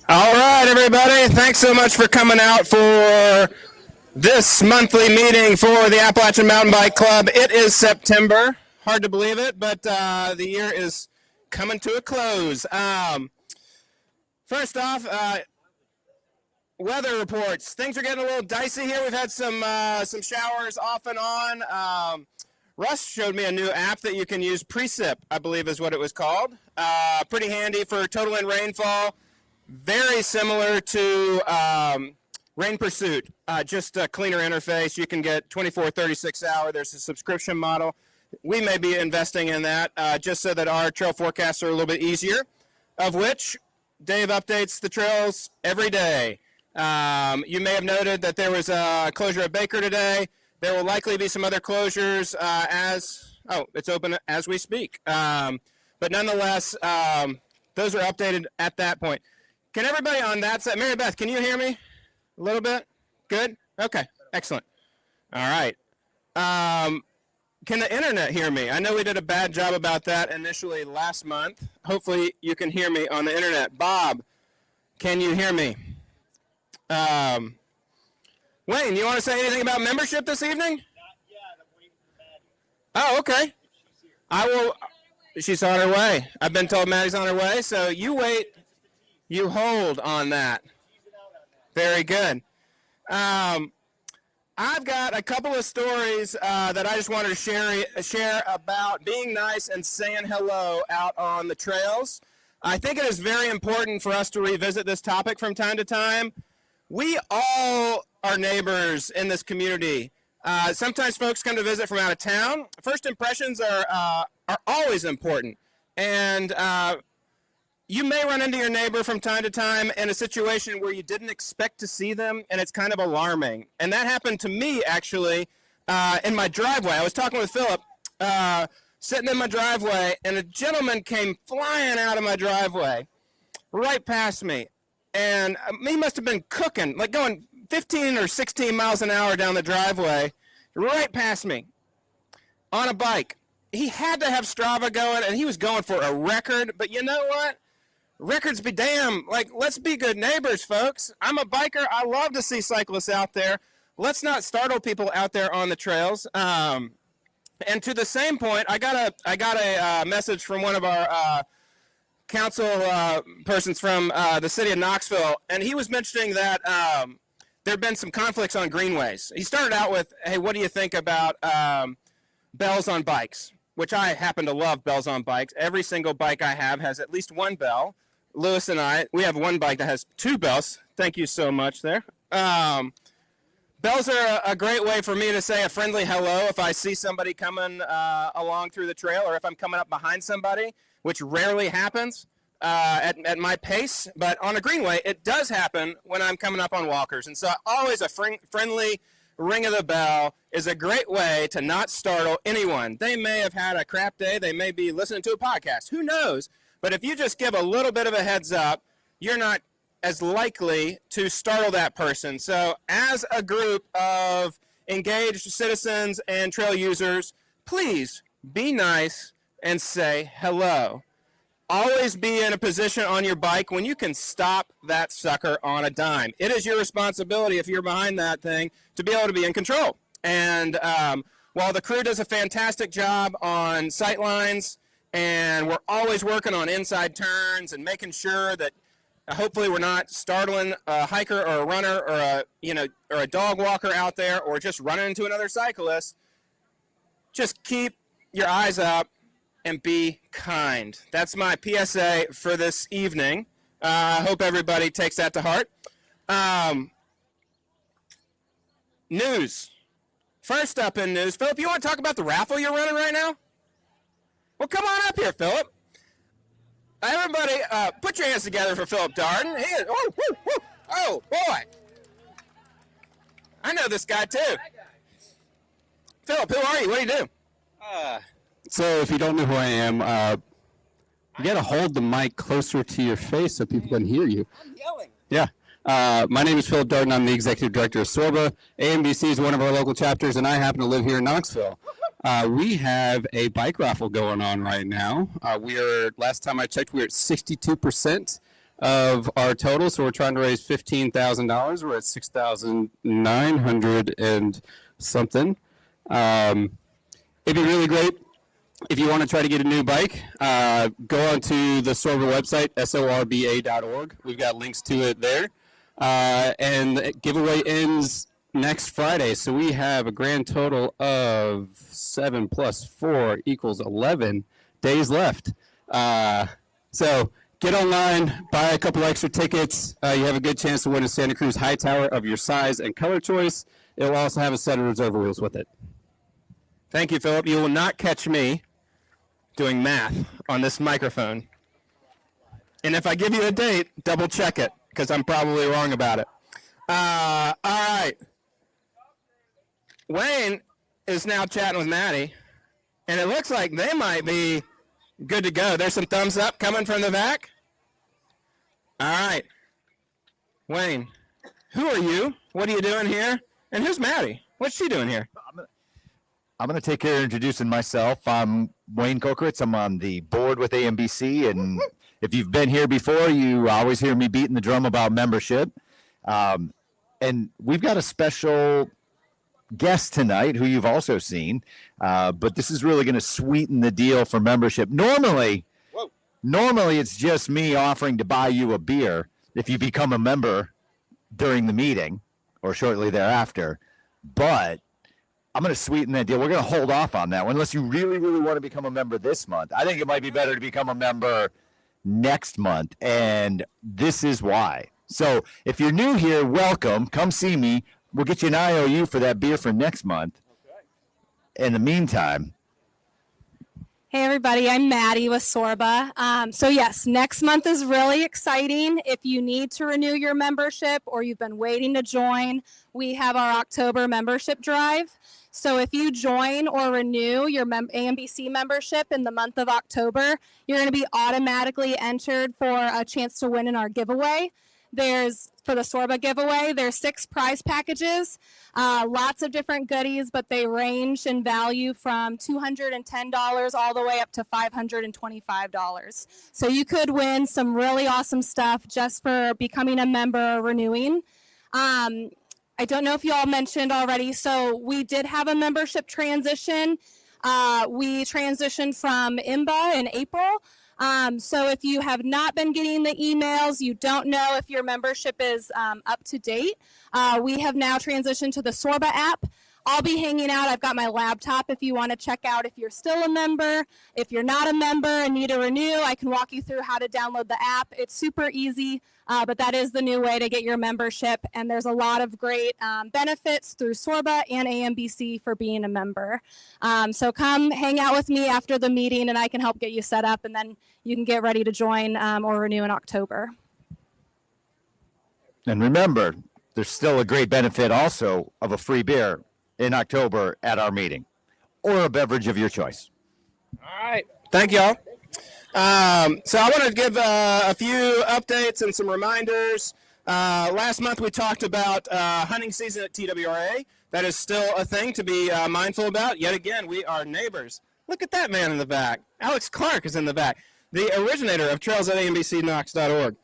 All right, everybody. Thanks so much for coming out for this monthly meeting for the Appalachian Mountain Bike Club. It is September. Hard to believe it, but the year is coming to a close. First off, weather reports. Things are getting a little dicey here. We've had some showers off and on. Russ showed me a new app that you can use, Precip, I believe is what it was called. Pretty handy for totaling rainfall. Very similar to Rain Pursuit, just a cleaner interface. You can get 24, 36 hour. There's a subscription model. We may be investing in that just so that our trail forecasts are a little bit easier, of which Dave updates the trails every day. You may have noted that there was a closure at Baker today. There will likely be some other closures it's open as we speak. But nonetheless, those are updated at that point. Can everybody on that side, Mary Beth, can you hear me a little bit? Good? Okay, excellent. All right. Can the internet hear me? I know we did a bad job about that initially last month. Hopefully you can hear me on the internet. Bob, can you hear me? Wayne, you want to say anything about membership this evening? Not yet. I'm waiting for Maddie. Oh, okay. I will. She's on her way. I've been told Maddie's on her way, so you wait. You hold on that. Very good. I've got a couple of stories that I just wanted to share about being nice and saying hello out on the trails. I think it is very important for us to revisit this topic from time to time. We all are neighbors in this community. Sometimes folks come to visit from out of town. First impressions are always important. And you may run into your neighbor from time to time in a situation where you didn't expect to see them, and it's kind of alarming. And that happened to me, actually, in my driveway. I was talking with Philip, sitting in my driveway, and a gentleman came flying out of my driveway right past me. And he must have been cooking, like going 15 or 16 miles an hour down the driveway, right past me, on a bike. He had to have Strava going, and he was going for a record. But you know what? Records be damned. Like, let's be good neighbors, folks. I'm a biker. I love to see cyclists out there. Let's not startle people out there on the trails. And to the same point, I got a message from one of our council persons from the city of Knoxville, and he was mentioning that there have been some conflicts on greenways. He started out with, hey, what do you think about bells on bikes? Which I happen to love bells on bikes. Every single bike I have has at least one bell. Lewis and I, we have one bike that has two bells. Thank you so much there. Bells are a great way for me to say a friendly hello if I see somebody coming along through the trail, or if I'm coming up behind somebody, which rarely happens at my pace. But on a greenway, it does happen when I'm coming up on walkers. And so always a friendly ring of the bell is a great way to not startle anyone. They may have had a crap day. They may be listening to a podcast. Who knows? But if you just give a little bit of a heads up, you're not as likely to startle that person. So as a group of engaged citizens and trail users, please be nice and say hello. Always be in a position on your bike when you can stop that sucker on a dime. It is your responsibility, if you're behind that thing, to be able to be in control. And while the crew does a fantastic job on sight lines, and we're always working on inside turns and making sure that hopefully we're not startling a hiker or a runner or a dog walker out there, or just running into another cyclist, just keep your eyes up and be kind. That's my PSA for this evening. I hope everybody takes that to heart. News. First up in news, Philip, you want to talk about the raffle you're running right now? Well, come on up here, Philip. Everybody, put your hands together for Philip Darden. He is, oh, boy. I know this guy, too. Philip, who are you? What do you do? So if you don't know who I am, you got to hold the mic closer to your face so people can hear you. I'm yelling. Yeah. My name is Philip Darden. I'm the executive director of SORBA. AMBC is one of our local chapters, and I happen to live here in Knoxville. We have a bike raffle going on right now. Last time I checked, we were at 62% of our total. So we're trying to raise $15,000. We're at 6,900 and something. It'd be really great if you want to try to get a new bike. Go onto the Sorba website, sorba.org. We've got links to it there. And the giveaway ends next Friday. So we have a grand total of 7 plus 4 equals 11 days left. So get online, buy a couple extra tickets. You have a good chance to win a Santa Cruz Hightower of your size and color choice. It will also have a set of reserve wheels with it. Thank you, Philip. You will not catch me doing math on this microphone. And if I give you a date, double check it, because I'm probably wrong about it. All right. Wayne is now chatting with Maddie, and it looks like they might be good to go. There's some thumbs up coming from the back. All right. Wayne, who are you? What are you doing here? And who's Maddie? What's she doing here? I'm going to take care of introducing myself. I'm Wayne Kokeritz. I'm on the board with AMBC, and if you've been here before, you always hear me beating the drum about membership. And we've got a special guest tonight who you've also seen, but this is really going to sweeten the deal for membership. Normally it's just me offering to buy you a beer if you become a member during the meeting or shortly thereafter, but I'm going to sweeten that deal. We're going to hold off on that one unless you really, really want to become a member this month. I think it might be better to become a member next month, and this is why. So if you're new here, welcome. Come see me. We'll get you an IOU for that beer for next month. Okay. In the meantime. Hey everybody, I'm Maddie with Sorba. So yes, next month is really exciting. If you need to renew your membership or you've been waiting to join, we have our October membership drive. So if you join or renew your AMBC membership in the month of October, you're going to be automatically entered for a chance to win in our giveaway. For the Sorba giveaway, there's 6 prize packages, lots of different goodies, but they range in value from $210 all the way up to $525. So you could win some really awesome stuff just for becoming a member or renewing. I don't know if you all mentioned already, so we did have a membership transition. We transitioned from IMBA in April. So if you have not been getting the emails, you don't know if your membership is up to date, we have now transitioned to the Sorba app. I'll be hanging out. I've got my laptop if you want to check out if you're still a member. If you're not a member and need to renew, I can walk you through how to download the app. It's super easy, but that is the new way to get your membership. And there's a lot of great benefits through Sorba and AMBC for being a member. So come hang out with me after the meeting and I can help get you set up, and then you can get ready to join or renew in October. And remember, there's still a great benefit also of a free beer in October at our meeting, or a beverage of your choice. All right. Thank y'all. So I want to give a few updates and some reminders. Last month we talked about hunting season at TWRA. That is still a thing to be mindful about. Yet again, we are neighbors. Look at that man in the back. Alex Clark is in the back, the originator of trails at ambcnox.org.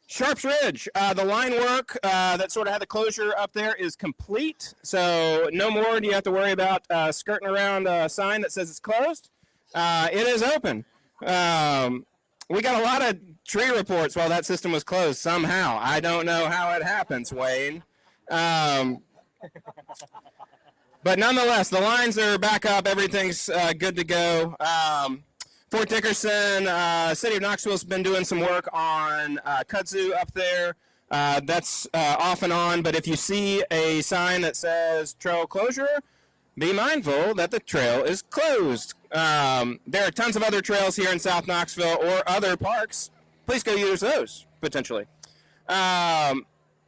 Sharps Ridge, the line work that sort of had the closure up there is complete. So no more do you have to worry about skirting around a sign that says it's closed. It is open. We got a lot of tree reports while that system was closed somehow. I don't know how it happens, Wayne. But nonetheless, the lines are back up. Everything's good to go. Fort Dickerson, City of Knoxville's been doing some work on kudzu up there. That's off and on, but if you see a sign that says trail closure, be mindful that the trail is closed. There are tons of other trails here in South Knoxville or other parks. Please go use those, potentially. I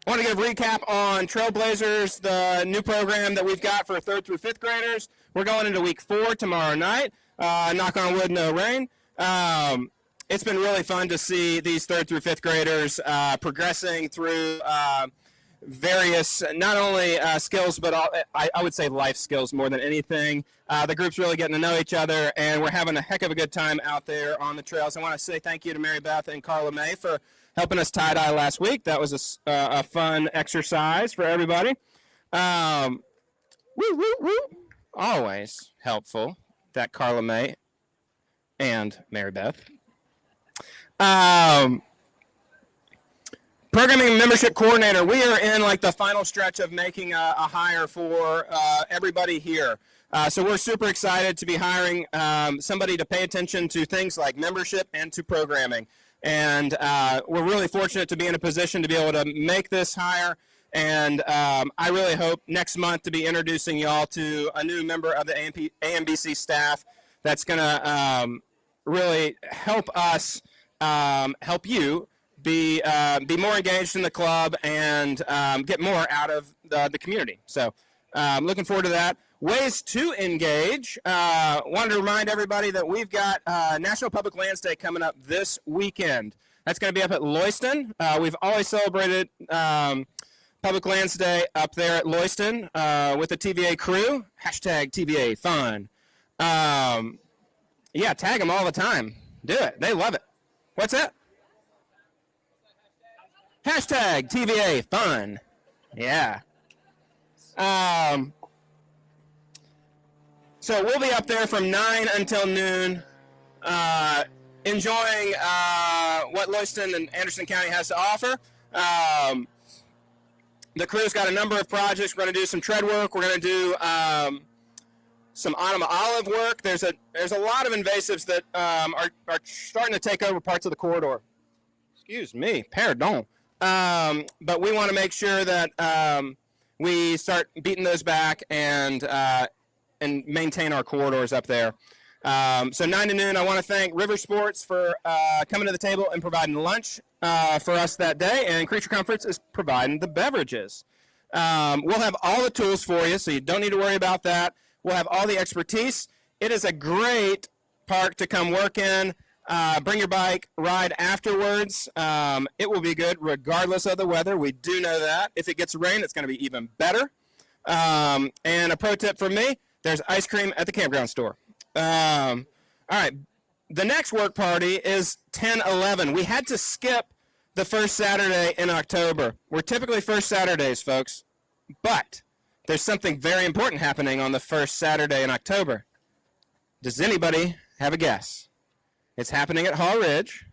want to give a recap on Trailblazers, the new program that we've got for 3rd through 5th graders. We're going into week 4 tomorrow night. Knock on wood, no rain. It's been really fun to see these 3rd through 5th graders progressing through various, not only skills, but I would say life skills more than anything. The group's really getting to know each other, and we're having a heck of a good time out there on the trails. I want to say thank you to Mary Beth and Carla May for helping us tie-dye last week. That was a fun exercise for everybody. Woo, woo, woo. Always helpful, that Carla May and Mary Beth. Programming membership coordinator, we are in like the final stretch of making a hire for everybody here. So we're super excited to be hiring somebody to pay attention to things like membership and to programming. And we're really fortunate to be in a position to be able to make this hire. And I really hope next month to be introducing y'all to a new member of the AMBC staff that's going to really help us, help you be more engaged in the club and get more out of the community. So looking forward to that. Ways to engage. Wanted to remind everybody that we've got National Public Lands Day coming up this weekend. That's going to be up at Loyston. We've always celebrated Public Lands Day up there at Loyston with the TVA crew. Hashtag TVA fun. Yeah, tag them all the time. Do it. They love it. What's that? Hashtag TVA fun. Yeah. So we'll be up there from 9 until noon, enjoying what Loyston and Anderson County has to offer. The crew's got a number of projects. We're going to do some tread work. We're going to do some autumn olive work. There's a lot of invasives that are starting to take over parts of the corridor. Excuse me, pardon. But we want to make sure that we start beating those back and maintain our corridors up there. So 9 to noon, I want to thank River Sports for coming to the table and providing lunch for us that day, and Creature Comforts is providing the beverages. We'll have all the tools for you, so you don't need to worry about that. We'll have all the expertise. It is a great park to come work in. Bring your bike, ride afterwards. It will be good regardless of the weather. We do know that. If it gets rain, it's going to be even better. And a pro tip from me, there's ice cream at the campground store. All right. The next work party is 10/11. We had to skip the first Saturday in October. We're typically first Saturdays, folks. But there's something very important happening on the first Saturday in October. Does anybody have a guess? It's happening at Hall Ridge.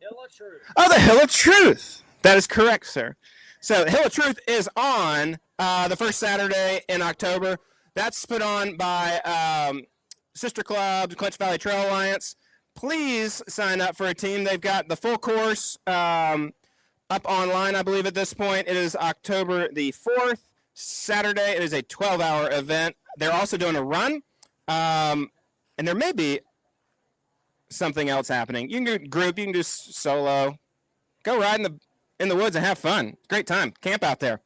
Hill of Truth. Oh, the Hill of Truth. That is correct, sir. So the Hill of Truth is on the first Saturday in October. That's put on by Sister Club, Clinch Valley Trail Alliance. Please sign up for a team. They've got the full course up online, I believe, at this point. It is October the 4th, Saturday. It is a 12-hour event. They're also doing a run. And there may be something else happening. You can do group, you can do solo. Go ride in the woods and have fun. Great time. Camp out there.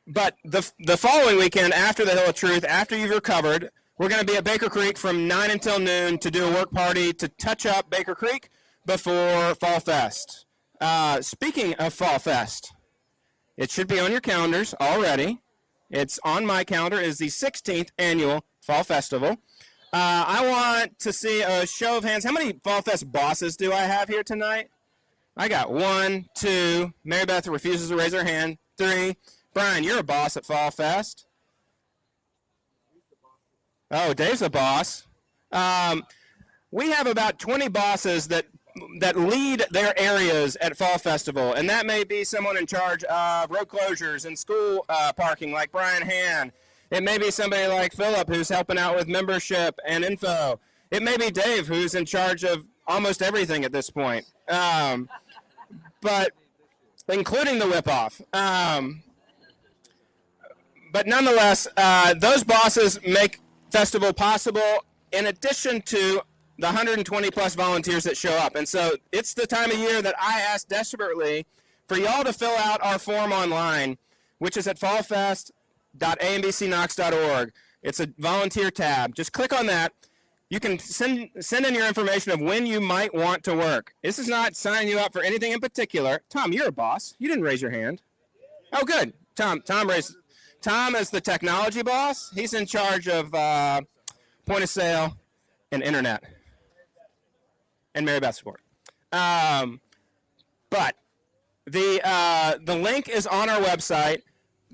But the following weekend, after the Hill of Truth, after you've recovered, we're going to be at Baker Creek from 9 until noon to do a work party to touch up Baker Creek before Fall Fest. Speaking of Fall Fest, it should be on your calendars already. It's on my calendar. It is the 16th annual Fall Festival. I want to see a show of hands. How many Fall Fest bosses do I have here tonight? I got 1, 2. Mary Beth refuses to raise her hand. 3. Brian, you're a boss at Fall Fest. Oh, Dave's a boss. We have about 20 bosses that lead their areas at Fall Festival, and that may be someone in charge of road closures and school parking like Brian Han. It may be somebody like Philip who's helping out with membership and info. It may be Dave who's in charge of almost everything at this point, but including the whip-off. But nonetheless, those bosses make festival possible in addition to the 120 plus volunteers that show up. And so it's the time of year that I ask desperately for y'all to fill out our form online, which is at fallfest.ambcnox.org. It's a volunteer tab. Just click on that. You can send in your information of when you might want to work. This is not signing you up for anything in particular. Tom, you're a boss. You didn't raise your hand. Oh, good. Tom raised. Tom is the technology boss. He's in charge of point of sale and internet and Mary Beth support. But the link is on our website.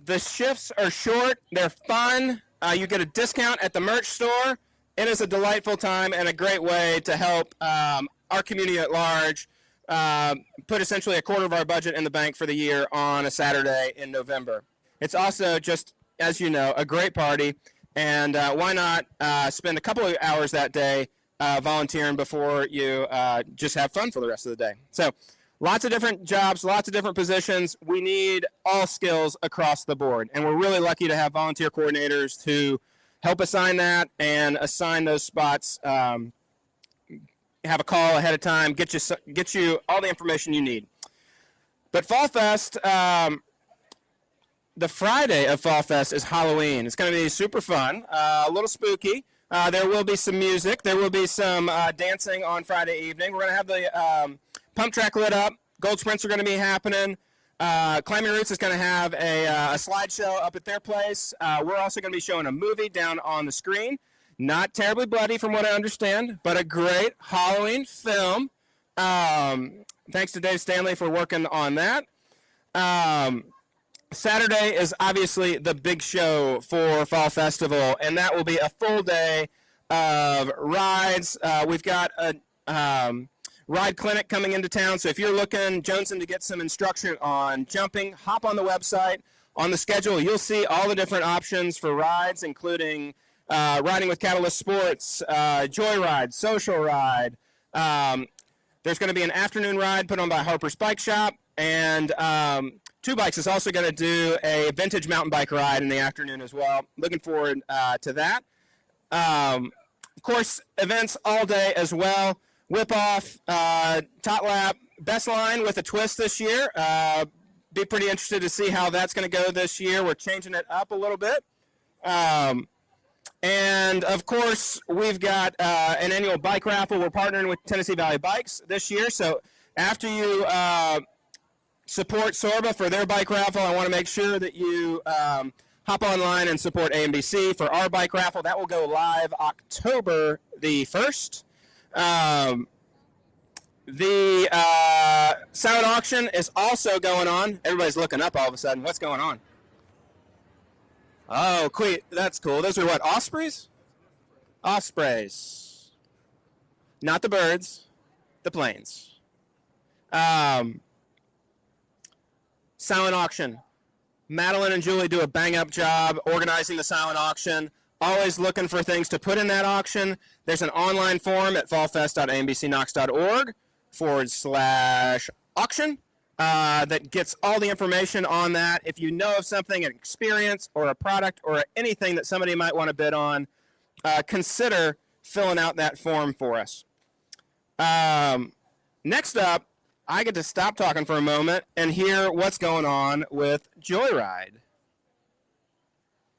The shifts are short. They're fun. You get a discount at the merch store. It is a delightful time and a great way to help our community at large put essentially a quarter of our budget in the bank for the year on a Saturday in November. It's also, just as you know, a great party, and why not spend a couple of hours that day volunteering before you just have fun for the rest of the day. So lots of different jobs, lots of different positions. We need all skills across the board, and we're really lucky to have volunteer coordinators who help assign that and assign those spots. Have a call ahead of time, get you all the information you need. But Fall Fest, the Friday of Fall Fest is Halloween. It's going to be super fun, a little spooky. There will be some music. There will be some dancing on Friday evening. We're going to have the pump track lit up. Gold sprints are going to be happening. Climbing Roots is going to have a slideshow up at their place. We're also going to be showing a movie down on the screen. Not terribly bloody from what I understand, but a great Halloween film. Thanks to Dave Stanley for working on that. Saturday is obviously the big show for Fall Festival, and that will be a full day of rides. We've got a ride clinic coming into town, so if you're looking, jonesing to get some instruction on jumping, hop on the website. On the schedule, you'll see all the different options for rides, including riding with Catalyst Sports, Joyride, Social Ride. There's going to be an afternoon ride put on by Harper's Bike Shop, and Two Bikes is also going to do a vintage mountain bike ride in the afternoon as well. Looking forward to that. Of course, events all day as well. Whip Off, Tot Lap, Best Line with a twist this year. Be pretty interested to see how that's going to go this year. We're changing it up a little bit. And, of course, we've got an annual bike raffle. We're partnering with Tennessee Valley Bikes this year. So after you support Sorba for their bike raffle, I want to make sure that you hop online and support AMBC for our bike raffle. That will go live October the 1st. The silent auction is also going on. Everybody's looking up all of a sudden. What's going on? Oh, that's cool. Those are what, ospreys? Ospreys. Not the birds, the planes. Silent auction. Madeline and Julie do a bang-up job organizing the silent auction. Always looking for things to put in that auction. There's an online form at fallfest.ambcknox.org/auction that gets all the information on that. If you know of something, an experience or a product or anything that somebody might want to bid on, consider filling out that form for us. Next up, I get to stop talking for a moment and hear what's going on with Joyride.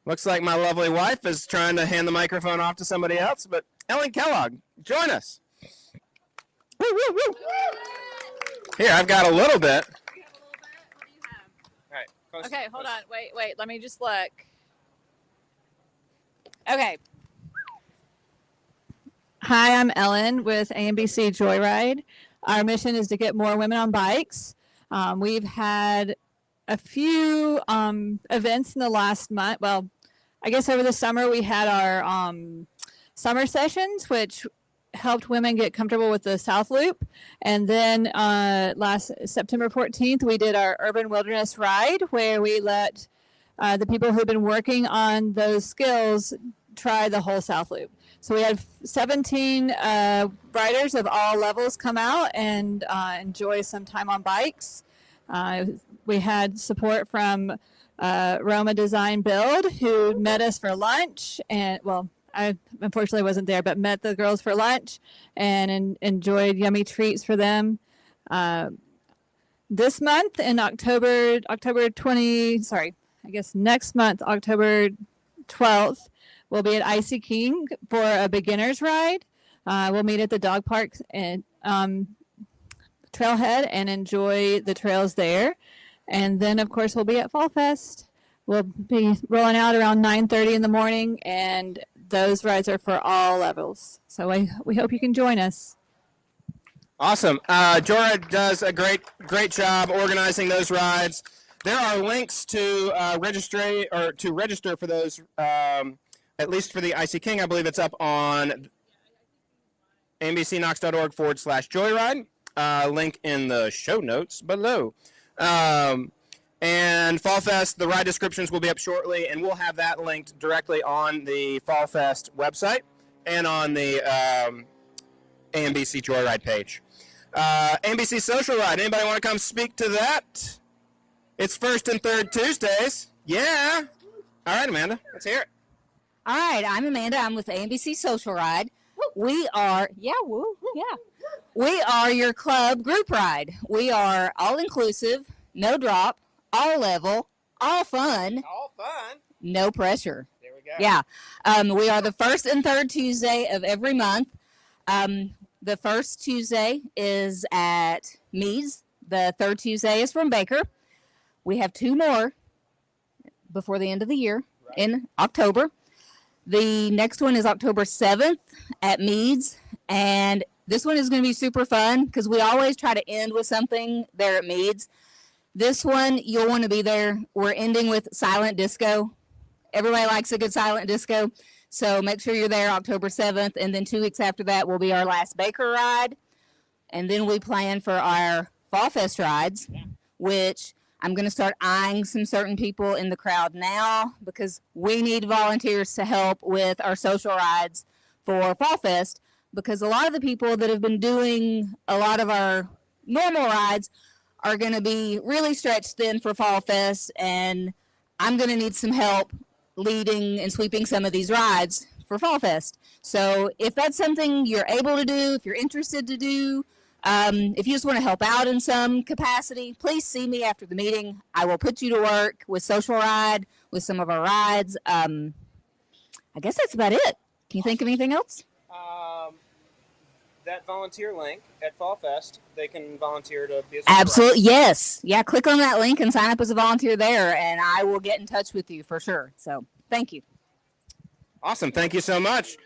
Looks like my lovely wife is trying to hand the microphone off to somebody else, but Ellen Kellogg, join us. Woo, woo, woo. Here, I've got a little bit. What do you have? All right. Okay, hold on. Wait. Let me just look. Okay. Hi, I'm Ellen with AMBC Joyride. Our mission is to get more women on bikes. We've had a few events in the last month. Well, I guess over the summer we had our summer sessions, which helped women get comfortable with the South Loop. And then last September 14th, we did our Urban Wilderness Ride, where we let the people who've been working on those skills try the whole South Loop. So we had 17 riders of all levels come out and enjoy some time on bikes. We had support from Roma Design Build, who met us for lunch. And, well, I unfortunately wasn't there, but met the girls for lunch and enjoyed yummy treats for them. This month in next month, October 12th, We'll be at Icy King for a beginner's ride. We'll meet at the dog park and trailhead and enjoy the trails there. And then, of course, we'll be at Fall Fest. We'll be rolling out around 9:30 in the morning, and those rides are for all levels. So we hope you can join us. Awesome. Jora does a great job organizing those rides. There are links to register for those, at least for the Icy King. I believe it's up on ambcnox.org/joyride. Link in the show notes below. And Fall Fest, the ride descriptions will be up shortly, and we'll have that linked directly on the Fall Fest website and on the AMBC Joyride page. AMBC Social Ride, anybody want to come speak to that? It's first and third Tuesdays. Yeah. All right, Amanda, let's hear it. All right, I'm Amanda. I'm with AMBC Social Ride. We are your club group ride. We are all inclusive, no drop, all level, all fun, no pressure. There we go. Yeah. We are the first and third Tuesday of every month. The first Tuesday is at Meads. The third Tuesday is from Baker. We have 2 more before the end of the year in October. The next one is October 7th at Meads, and this one is going to be super fun because we always try to end with something there at Meads. This one, you'll want to be there. We're ending with silent disco. Everybody likes a good silent disco, so make sure you're there October 7th, and then 2 weeks after that will be our last Baker ride, and then we plan for our Fall Fest rides, which I'm going to start eyeing some certain people in the crowd now because we need volunteers to help with our social rides for Fall Fest, because a lot of the people that have been doing a lot of our normal rides are going to be really stretched thin for Fall Fest, and I'm going to need some help leading and sweeping some of these rides for Fall Fest. So if that's something you're able to do, if you're interested to do, if you just want to help out in some capacity, please see me after the meeting. I will put you to work with Social Ride, with some of our rides. I guess that's about it. Can you think of anything else? That volunteer link at Fall Fest, they can volunteer to be a Absolutely, yes. Yeah, click on that link and sign up as a volunteer there, and I will get in touch with you for sure. So, thank you. Awesome. Thank you so much.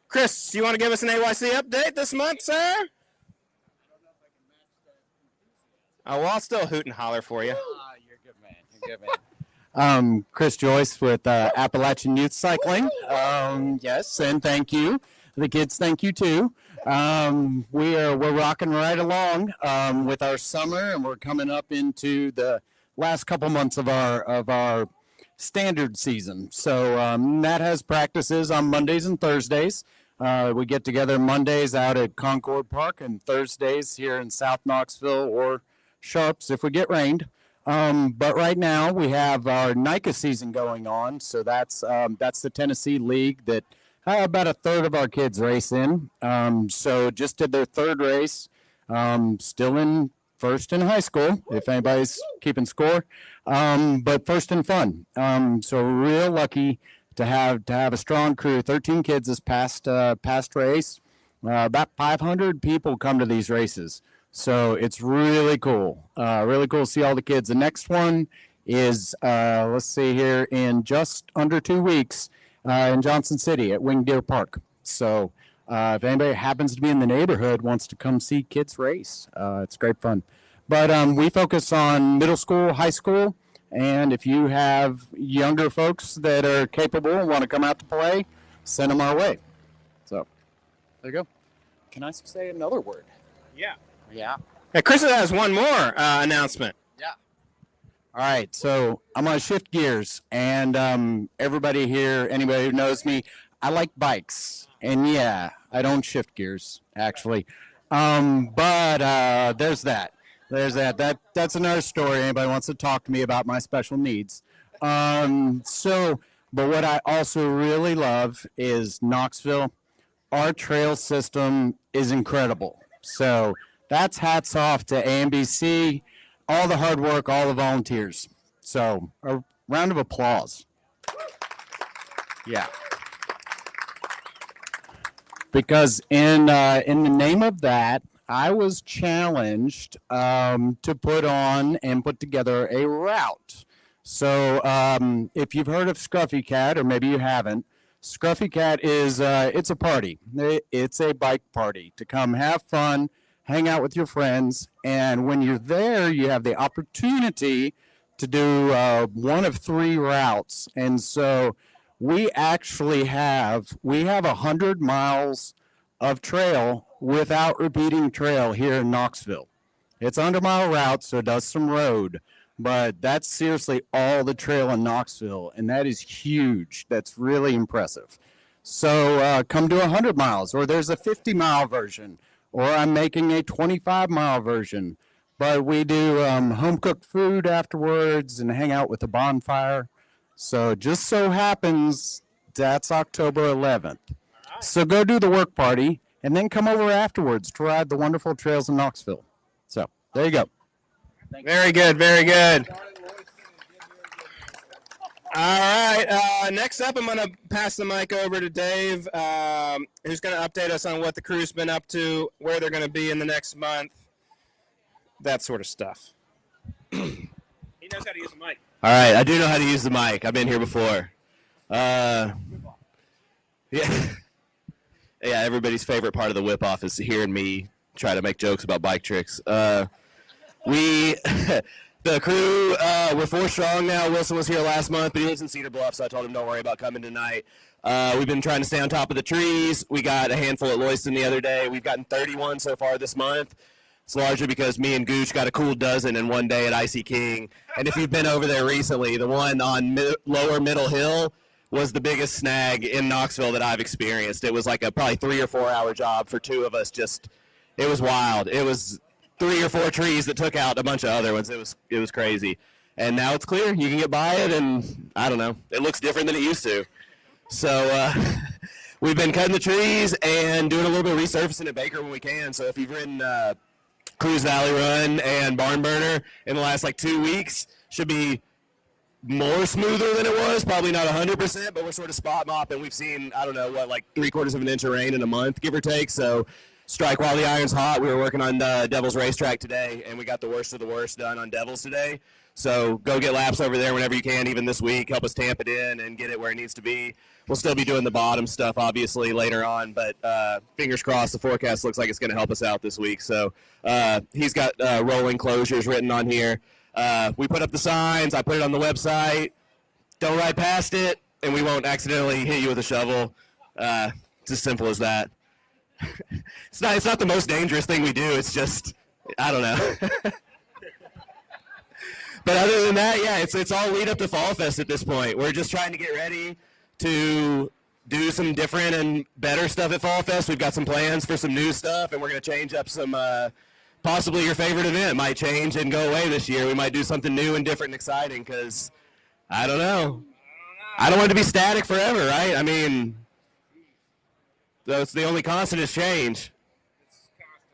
Chris, you want to give us an AYC update this month, sir? Oh, well, I'll still hoot and holler for you. You're a good man. You're a good man. Chris Joyce with Appalachian Youth Cycling. Yes, and thank you. The kids, thank you too. We're rocking right along with our summer, and we're coming up into the last couple months of our standard season. So that has practices on Mondays and Thursdays. We get together Mondays out at Concord Park and Thursdays here in South Knoxville or Sharps if we get rained. But right now we have our NICA season going on. So that's the Tennessee League that about a third of our kids race in. So just did their third race, still in first in high school, if anybody's keeping score, but first in fun. So real lucky to have a strong crew. 13 kids this past race. About 500 people come to these races. So it's really cool. Really cool to see all the kids. The next one is, let's see here, in just under 2 weeks in Johnson City at Winged Deer Park. So if anybody happens to be in the neighborhood, wants to come see kids race, it's great fun. But we focus on middle school, high school, and if you have younger folks that are capable and want to come out to play, send them our way. So there you go. Can I say another word? Yeah. Yeah. Hey, Chris has one more announcement. Yeah. All right. So I'm going to shift gears. And everybody here, anybody who knows me, I like bikes. And yeah, I don't shift gears, actually. But there's that. That's another story. Anybody wants to talk to me about my special needs. But what I also really love is Knoxville. Our trail system is incredible. So that's hats off to AMBC, all the hard work, all the volunteers. So a round of applause. Yeah. Because in the name of that, I was challenged to put on and put together a route. So if you've heard of Scruffy Cat, or maybe you haven't, Scruffy Cat is it's a party. It's a bike party to come have fun, hang out with your friends, and when you're there, you have the opportunity to do one of 3 routes. And so we actually have 100 miles of trail without repeating trail here in Knoxville. It's a 100-mile route, so it does some road, but that's seriously all the trail in Knoxville, and that is huge. That's really impressive. So come to 100 miles, or there's a 50-mile version, or I'm making a 25-mile version. But we do home-cooked food afterwards and hang out with the bonfire. So just so happens that's October 11th. So go do the work party and then come over afterwards to ride the wonderful trails in Knoxville. So there you go. Very good, very good. All right, next up, I'm going to pass the mic over to Dave, who's going to update us on what the crew's been up to, where they're going to be in the next month, that sort of stuff. He knows how to use the mic. All right, I do know how to use the mic. I've been here before. Yeah. Yeah, everybody's favorite part of the whip off is hearing me try to make jokes about bike tricks. The crew, we're 4 strong now. Wilson was here last month, but he lives in Cedar Bluff, so I told him don't worry about coming tonight. We've been trying to stay on top of the trees. We got a handful at Loyston the other day. We've gotten 31 so far this month. It's largely because me and Gooch got a cool dozen in one day at Icy King. And if you've been over there recently, the one on Lower Middle Hill was the biggest snag in Knoxville that I've experienced. It was like a probably 3 or 4 hour job for 2 of us. It was wild. It was 3 or 4 trees that took out a bunch of other ones. It was crazy. And now it's clear. You can get by it, and I don't know. It looks different than it used to. So we've been cutting the trees and doing a little bit of resurfacing at Baker when we can. So if you've ridden Cruise Valley Run and Barn Burner in the last 2 weeks, should be more smoother than it was. Probably not 100%, but we're sort of spot mopping. We've seen, I don't know, 3/4 of an inch of rain in a month, give or take. So strike while the iron's hot. We were working on Devil's Racetrack today, and we got the worst of the worst done on Devil's today. So go get laps over there whenever you can, even this week. Help us tamp it in and get it where it needs to be. We'll still be doing the bottom stuff, obviously, later on, but fingers crossed the forecast looks like it's going to help us out this week. So he's got rolling closures written on here. We put up the signs. I put it on the website. Don't ride past it, and we won't accidentally hit you with a shovel. It's as simple as that. It's not the most dangerous thing we do. It's just, I don't know. But other than that, yeah, it's all lead up to Fall Fest at this point. We're just trying to get ready to do some different and better stuff at Fall Fest. We've got some plans for some new stuff, and we're going to change up some, possibly your favorite event might change and go away this year. We might do something new and different and exciting because, I don't know. I don't want it to be static forever, right? I mean, that's the only constant is change.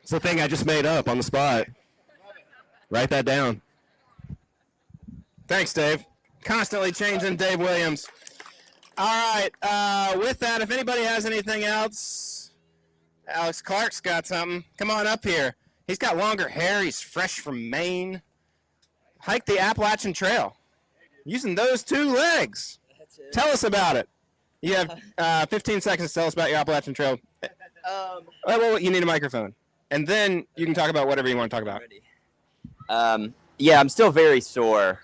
It's the thing I just made up on the spot. Write that down. Thanks, Dave. Constantly changing Dave Williams. All right. With that, if anybody has anything else, Alex Clark's got something. Come on up here. He's got longer hair. He's fresh from Maine. Hike the Appalachian Trail using those 2 legs. Tell us about it. You have 15 seconds to tell us about your Appalachian Trail. Well, you need a microphone. And then you can talk about whatever you want to talk about. Yeah, I'm still very sore.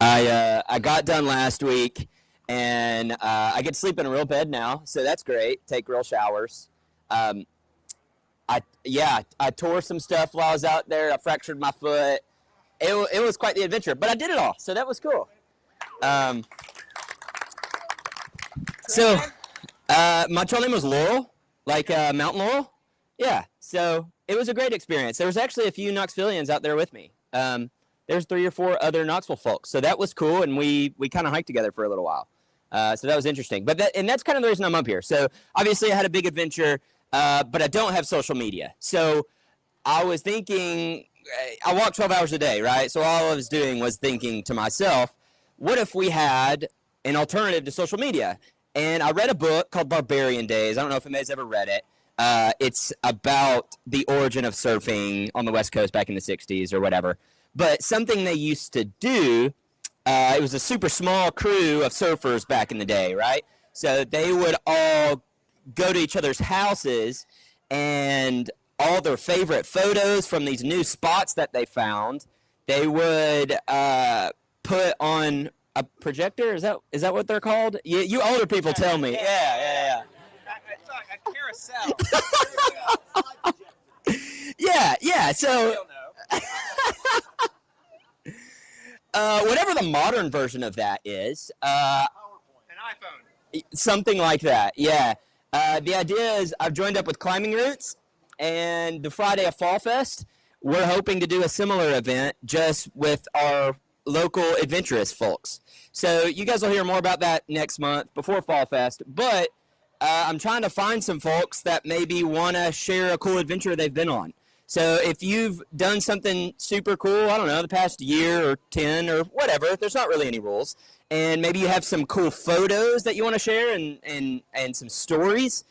I got done last week, and I get to sleep in a real bed now, so that's great. Take real showers. I tore some stuff while I was out there. I fractured my foot. It was quite the adventure, but I did it all, so that was cool. So my trail name was Laurel, like Mountain Laurel. Yeah, so it was a great experience. There was actually a few Knoxvillians out there with me. There's 3 or 4 other Knoxville folks, so that was cool, and we kind of hiked together for a little while. So that was interesting. But that's kind of the reason I'm up here. So obviously I had a big adventure, but I don't have social media. So I was thinking, I walk 12 hours a day, right? So all I was doing was thinking to myself, what if we had an alternative to social media? And I read a book called Barbarian Days. I don't know if anybody's ever read it. It's about the origin of surfing on the West Coast back in the 60s or whatever. But something they used to do, it was a super small crew of surfers back in the day, right? So they would all go to each other's houses, and all their favorite photos from these new spots that they found, they would put on a projector. Is that what they're called? You older people tell me. Yeah. It's like a carousel. Yeah. So whatever the modern version of that is, An iPhone. something like that. Yeah. The idea is I've joined up with Climbing Roots, and the Friday of Fall Fest, we're hoping to do a similar event just with our local adventurous folks. So you guys will hear more about that next month before Fall Fest. But I'm trying to find some folks that maybe want to share a cool adventure they've been on. So if you've done something super cool, I don't know, the past year or 10 or whatever, there's not really any rules. And maybe you have some cool photos that you want to share and some stories,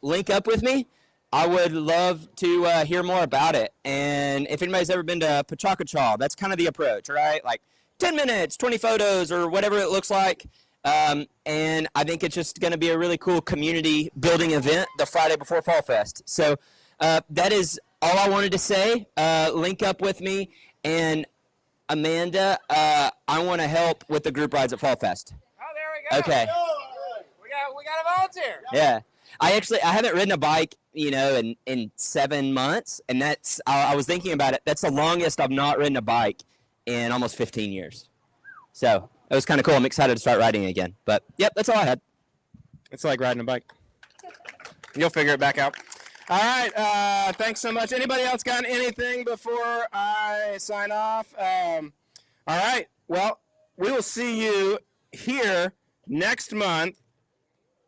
link up with me. I would love to hear more about it. And if anybody's ever been to Pachakachaw, that's kind of the approach, right? Like 10 minutes, 20 photos, or whatever it looks like. And I think it's just going to be a really cool community building event the Friday before Fall Fest. So that is all I wanted to say. Link up with me. And Amanda, I want to help with the group rides at Fall Fest. Oh, there we go. Okay. We got a volunteer. Yeah. I haven't ridden a bike, in 7 months. And I was thinking about it. That's the longest I've not ridden a bike in almost 15 years. So it was kind of cool. I'm excited to start riding again. But yep, that's all I had. It's like riding a bike. You'll figure it back out. All right. Thanks so much. Anybody else got anything before I sign off? All right. Well, we will see you here next month,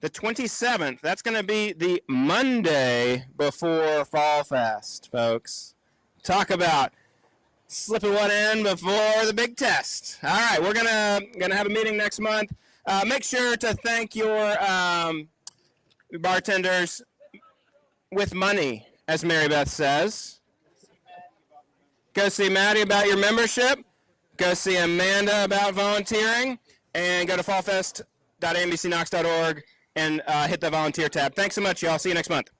the 27th. That's going to be the Monday before Fall Fest, folks. Talk about slipping one in before the big test. All right. We're gonna have a meeting next month. Make sure to thank your bartenders with money, as Mary Beth says. Go see Maddie about your membership. Go see Amanda about volunteering. And go to fallfest.ambcnox.org and hit the volunteer tab. Thanks so much, y'all. See you next month.